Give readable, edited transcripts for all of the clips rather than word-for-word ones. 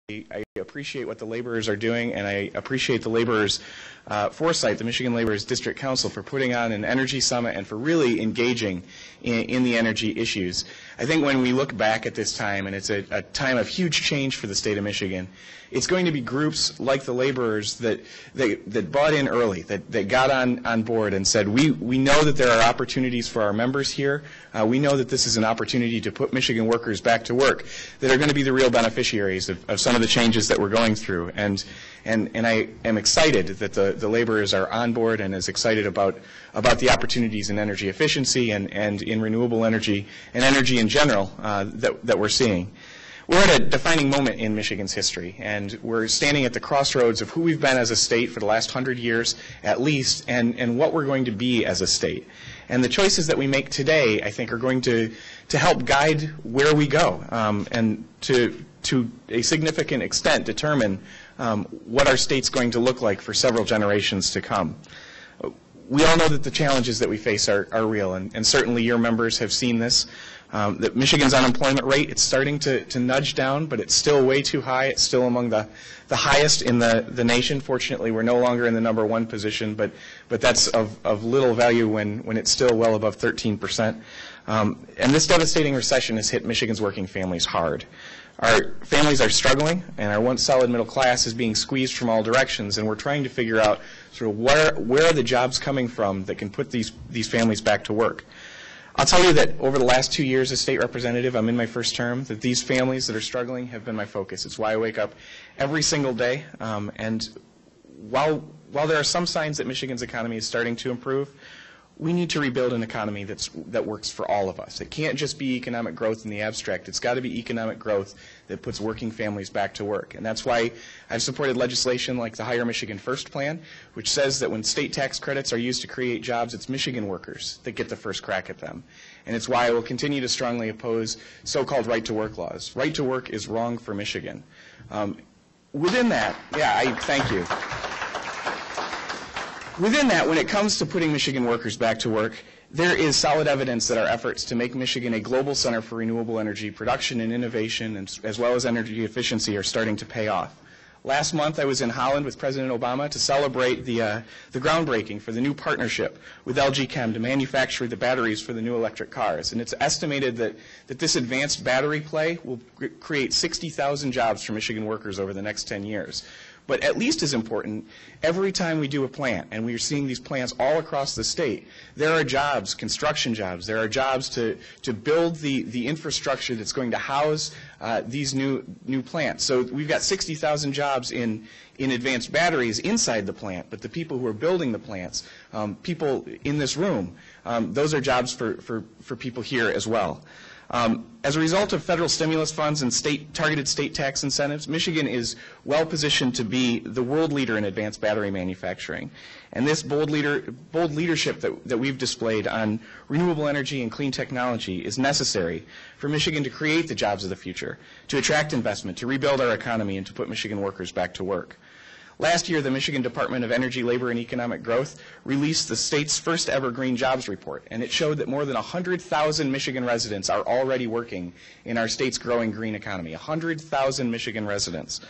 I appreciate what the laborers are doing, and I appreciate the laborers' foresight, the Michigan Laborers District Council, for putting on an energy summit and for really engaging in the energy issues. I think when we look back at this time, and it's a time of huge change for the state of Michigan, it's going to be groups like the laborers that bought in early, that got on board and said, we know that there are opportunities for our members here. We know that this is an opportunity to put Michigan workers back to work, that are going to be the real beneficiaries of some of the changes that we're going through. And I am excited that the laborers are on board and is excited about the opportunities in energy efficiency and in renewable energy and energy in general that we're seeing. We're at a defining moment in Michigan's history, and we're standing at the crossroads of who we've been as a state for the last 100 years at least, and what we're going to be as a state. And the choices that we make today, I think, are going to help guide where we go, and to a significant extent determine what our state's going to look like for several generations to come. We all know that the challenges that we face are real, and certainly your members have seen this. That Michigan's unemployment rate, it's starting to nudge down, but it's still way too high. It's still among the highest in the nation. Fortunately, we're no longer in the #1 position, but that's of little value when it's still well above 13%. And this devastating recession has hit Michigan's working families hard. Our families are struggling, and our once solid middle class is being squeezed from all directions, and we're trying to figure out sort of where are the jobs coming from that can put these families back to work. I'll tell you that over the last 2 years as state representative, I'm in my first term, that these families that are struggling have been my focus. It's why I wake up every single day. And while there are some signs that Michigan's economy is starting to improve, we need to rebuild an economy that works for all of us. It can't just be economic growth in the abstract. It's got to be economic growth that puts working families back to work. And that's why I've supported legislation like the Hire Michigan First plan, which says that when state tax credits are used to create jobs, it's Michigan workers that get the first crack at them. And it's why I will continue to strongly oppose so-called right-to-work laws. Right to work is wrong for Michigan. Within that, thank you. Within that, when it comes to putting Michigan workers back to work, there is solid evidence that our efforts to make Michigan a global center for renewable energy production and innovation, as well as energy efficiency, are starting to pay off. Last month, I was in Holland with President Obama to celebrate the groundbreaking for the new partnership with LG Chem to manufacture the batteries for the new electric cars. And it's estimated that this advanced battery play will create 60,000 jobs for Michigan workers over the next 10 years. But at least as important, every time we do a plant, and we are seeing these plants all across the state, there are jobs, construction jobs, there are jobs to build the infrastructure that's going to house these new plants. So we've got 60,000 jobs in advanced batteries inside the plant, but the people who are building the plants, people in this room, those are jobs for people here as well. As a result of federal stimulus funds and targeted state tax incentives, Michigan is well positioned to be the world leader in advanced battery manufacturing. And this bold leadership that we've displayed on renewable energy and clean technology is necessary for Michigan to create the jobs of the future, to attract investment, to rebuild our economy, and to put Michigan workers back to work. Last year, the Michigan Department of Energy, Labor, and Economic Growth released the state's first ever Green Jobs Report, and it showed that more than 100,000 Michigan residents are already working in our state's growing green economy. 100,000 Michigan residents.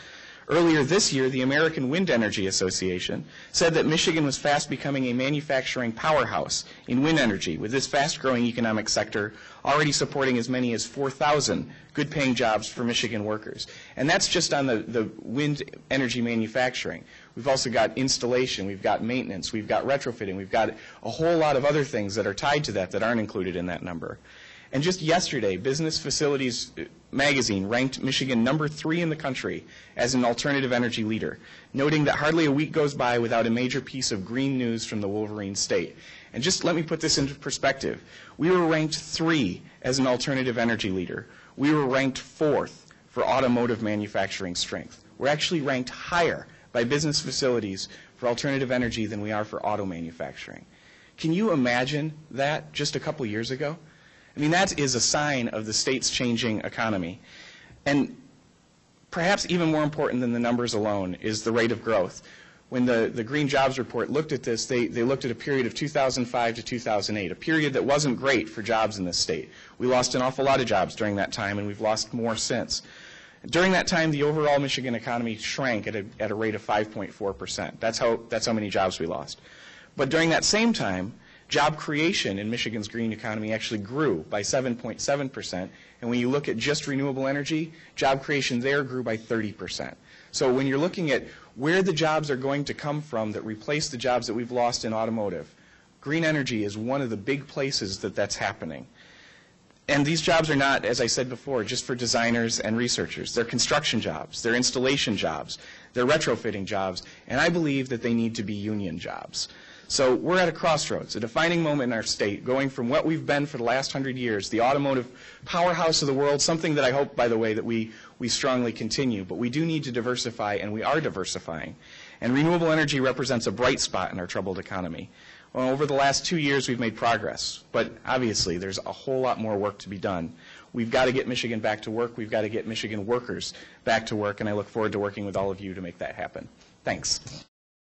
Earlier this year, the American Wind Energy Association said that Michigan was fast becoming a manufacturing powerhouse in wind energy, with this fast-growing economic sector already supporting as many as 4,000 good-paying jobs for Michigan workers. And that's just on the wind energy manufacturing. We've also got installation, we've got maintenance, we've got retrofitting, we've got a whole lot of other things that are tied to that aren't included in that number. And just yesterday, Business Facilities magazine ranked Michigan #3 in the country as an alternative energy leader, noting that hardly a week goes by without a major piece of green news from the Wolverine State. And just let me put this into perspective. We were ranked 3 as an alternative energy leader. We were ranked 4th for automotive manufacturing strength. We're actually ranked higher by Business Facilities for alternative energy than we are for auto manufacturing. Can you imagine that just a couple years ago? I mean, that is a sign of the state's changing economy. And perhaps even more important than the numbers alone is the rate of growth. When the Green Jobs Report looked at this, they looked at a period of 2005 to 2008, a period that wasn't great for jobs in this state. We lost an awful lot of jobs during that time, and we've lost more since. During that time, the overall Michigan economy shrank at a rate of 5.4%. That's how many jobs we lost. But during that same time, job creation in Michigan's green economy actually grew by 7.7%. And when you look at just renewable energy, job creation there grew by 30%. So when you're looking at where the jobs are going to come from that replace the jobs that we've lost in automotive, green energy is one of the big places that that's happening. And these jobs are not, as I said before, just for designers and researchers. They're construction jobs, they're installation jobs, they're retrofitting jobs, and I believe that they need to be union jobs. So we're at a crossroads, a defining moment in our state, going from what we've been for the last 100 years, the automotive powerhouse of the world, something that I hope, by the way, that we strongly continue. But we do need to diversify, and we are diversifying. And renewable energy represents a bright spot in our troubled economy. Well, over the last 2 years, we've made progress, but obviously there's a whole lot more work to be done. We've got to get Michigan back to work. We've got to get Michigan workers back to work, and I look forward to working with all of you to make that happen. Thanks.